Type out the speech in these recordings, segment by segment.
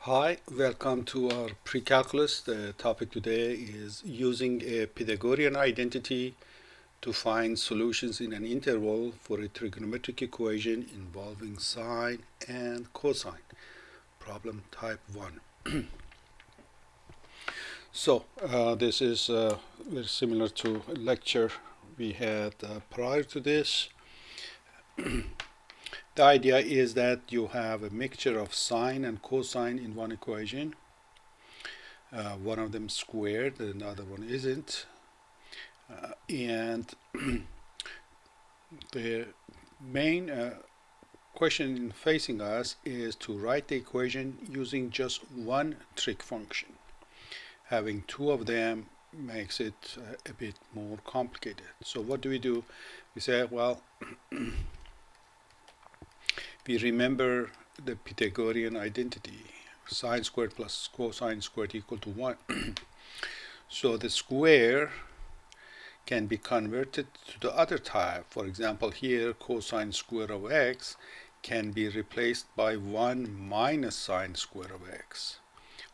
Hi, welcome to our pre-calculus. The topic today is using a Pythagorean identity to find solutions in an interval for a trigonometric equation involving sine and cosine. Problem type 1. This is very similar to a lecture we had prior to this. The idea is that you have a mixture of sine and cosine in one equation. One of them squared, and the other one isn't. And the main question facing us is to write the equation using just one trig function. Having two of them makes it a bit more complicated. So what do? We say, well, we remember the Pythagorean identity. Sine squared plus cosine squared equal to 1. So the square can be converted to the other type. For example, here cosine square of x can be replaced by 1 minus sine square of x.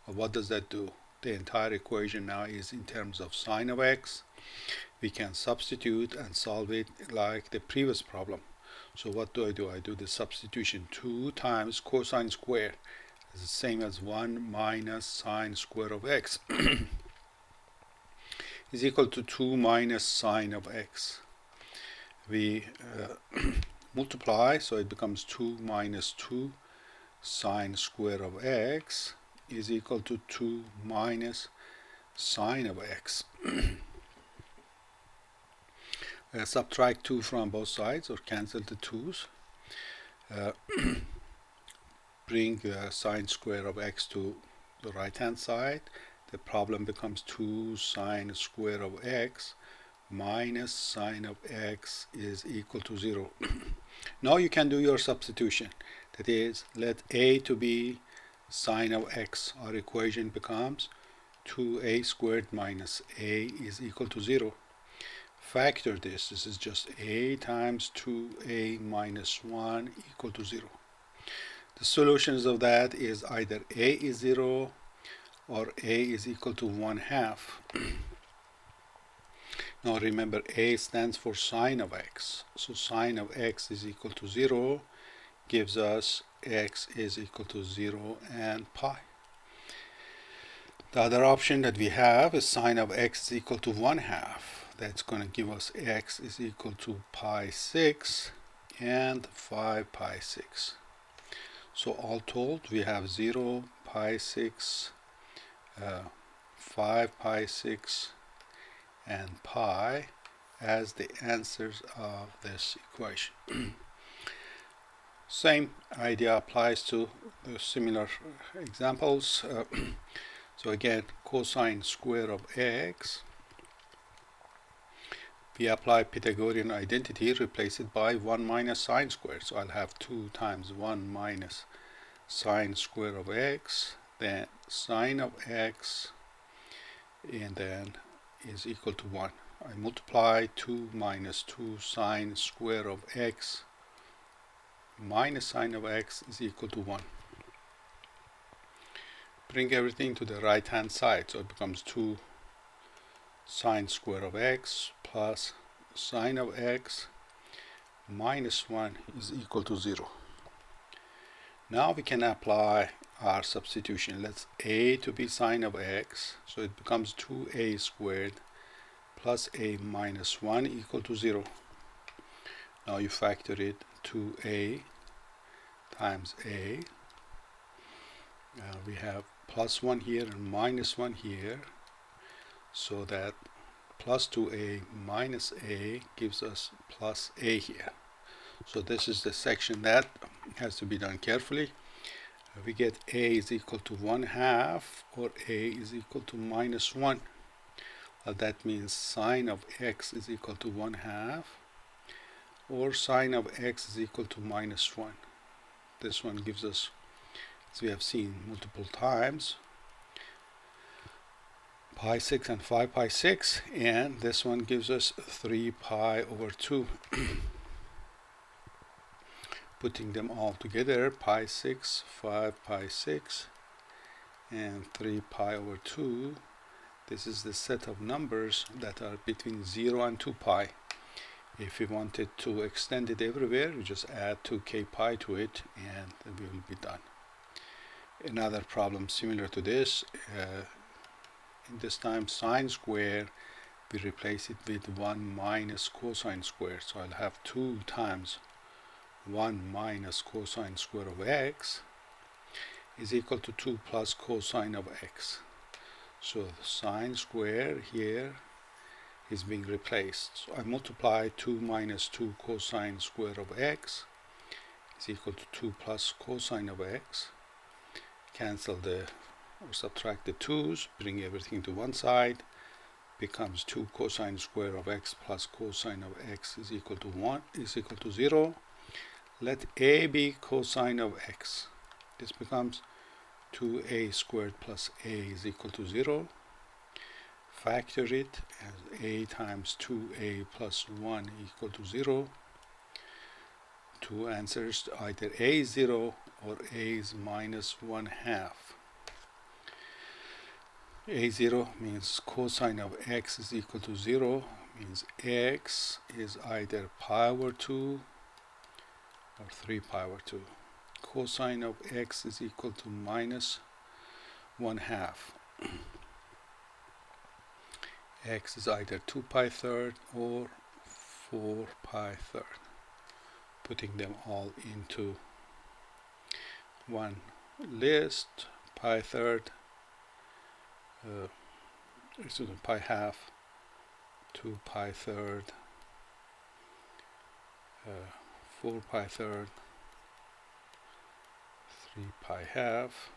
Well, what does that do? The entire equation now is in terms of sine of x. We can substitute and solve it like the previous problem. So what do? I do the substitution. 2 times cosine square is the same as 1 minus sine square of x is equal to 2 minus sine of x. We multiply, so it becomes 2 minus 2 sine square of x is equal to 2 minus sine of x. Subtract 2 from both sides or cancel the 2's. Bring sine square of x to the right hand side. The problem becomes 2 sine square of x minus sine of x is equal to 0. Now you can do your substitution. That is, let a to be sine of x. Our equation becomes 2a squared minus a is equal to 0. Factor this. This is just a times 2a minus 1 equal to 0. The solutions of that is either a is 0 or a is equal to 1/2. Now remember, a stands for sine of x. So sine of x is equal to 0 gives us x is equal to 0 and pi. The other option that we have is sine of x is equal to 1/2. That's going to give us x is equal to pi 6 and 5 pi 6. So all told, we have 0, pi 6, 5 pi 6, and pi as the answers of this equation. Same idea applies to the similar examples. So again, cosine square of x, we apply Pythagorean identity, replace it by 1 minus sine square. So I'll have 2 times 1 minus sine square of x, then sine of x, and then is equal to 1. I multiply 2 minus 2 sine square of x minus sine of x is equal to 1. Bring everything to the right hand side, so it becomes 2 sine square of x plus sine of x minus 1 is equal to 0. Now we can apply our substitution. Let's a to be sine of x, so it becomes 2a squared plus a minus 1 equal to 0. Now you factor it, 2a times a. We have plus 1 here and minus 1 here, so that plus 2a minus a gives us plus a here. So this is the section that has to be done carefully. We get a is equal to 1/2 or a is equal to minus 1. That means sine of x is equal to 1/2 or sine of x is equal to minus 1. This one gives us, as we have seen multiple times, pi 6 and 5 pi 6, and this one gives us 3 pi over 2. Putting them all together, pi 6, 5 pi 6, and 3 pi over 2. This is the set of numbers that are between 0 and 2 pi. If we wanted to extend it everywhere, we just add 2k pi to it and we will be done. Another problem similar to this, in this time sine square, we replace it with 1 minus cosine square. So I'll have 2 times 1 minus cosine square of x is equal to 2 plus cosine of x. So the sine square here is being replaced. So I multiply 2 minus 2 cosine square of x is equal to 2 plus cosine of x. Cancel or subtract the 2's, bring everything to one side, becomes 2 cosine square of x plus cosine of x is equal to 0. Let a be cosine of x. This becomes 2a squared plus a is equal to 0. Factor it as a times 2a plus 1 equal to 0. Two answers, either a is 0 or a is minus 1/2. A0 means cosine of x is equal to 0, means x is either pi over 2 or 3 pi over 2. Cosine of x is equal to minus 1/2. X is either 2 pi third or 4 pi third. Putting them all into one list, pi third, pi half, 2 pi third, 4 pi third, 3 pi half.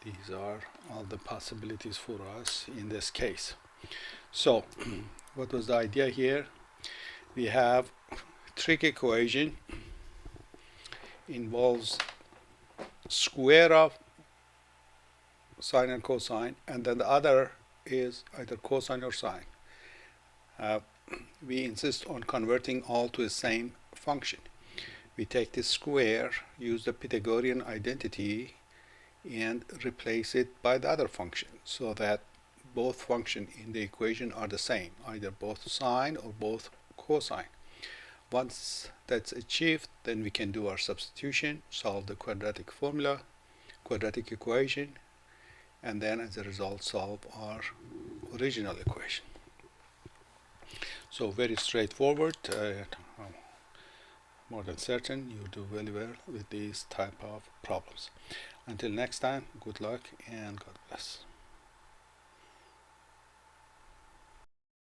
These are all the possibilities for us in this case. So what was the idea here? We have trig equation involves square of sine and cosine, and then the other is either cosine or sine. We insist on converting all to the same function. We take this square, use the Pythagorean identity, and replace it by the other function so that both functions in the equation are the same, either both sine or both cosine. Once that's achieved, then we can do our substitution, solve the quadratic equation, and then as a result solve our original equation. So very straightforward. More than certain you do very well with these type of problems. Until next time, good luck and God bless.